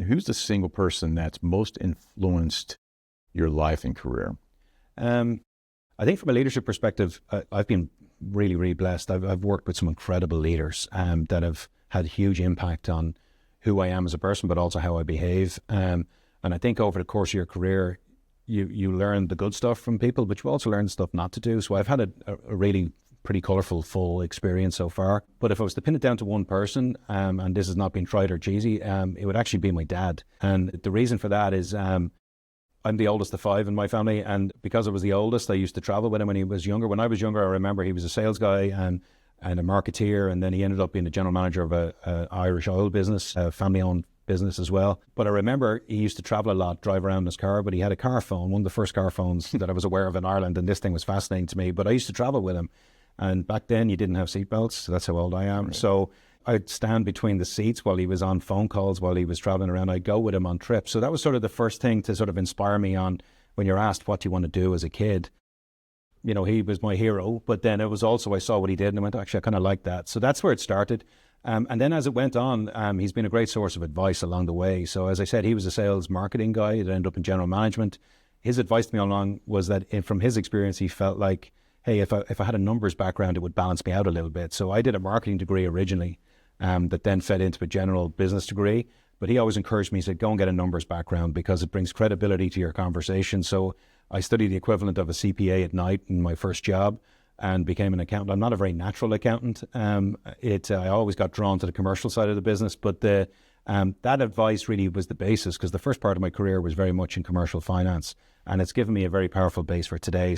who's the single person that's most influenced your life and career? I think from a leadership perspective, I've been really, really blessed. I've worked with some incredible leaders that have had huge impact on who I am as a person, but also how I behave. And I think over the course of your career, you learn the good stuff from people, but you also learn the stuff not to do. So I've had a really pretty colourful, full experience so far. But if I was to pin it down to one person, and this has not been trite or cheesy, it would actually be my dad. And the reason for that is I'm the oldest of five in my family, and because I was the oldest, I used to travel with him when he was younger. When I was younger, I remember he was a sales guy and a marketeer, and then he ended up being the general manager of a Irish oil business, a family-owned business as well. But I remember he used to travel a lot, drive around in his car, but he had a car phone, one of the first car phones that I was aware of in Ireland, and this thing was fascinating to me. But I used to travel with him, and back then you didn't have seatbelts, so that's how old I am. Right. So I'd stand between the seats while he was on phone calls, while he was traveling around. I'd go with him on trips. So that was sort of the first thing to sort of inspire me on when you're asked what do you want to do as a kid. You know, he was my hero, but then it was also, I saw what he did and I went, actually, I kind of like that. So that's where it started. And then as it went on, he's been a great source of advice along the way. So as I said, he was a sales marketing guy that ended up in general management. His advice to me all along was that from his experience, he felt like, hey, if I had a numbers background, it would balance me out a little bit. So I did a marketing degree originally, that then fed into a general business degree. But he always encouraged me, he said, go and get a numbers background because it brings credibility to your conversation. So I studied the equivalent of a CPA at night in my first job and became an accountant. I'm not a very natural accountant. I always got drawn to the commercial side of the business, but that advice really was the basis because the first part of my career was very much in commercial finance, and it's given me a very powerful base for today.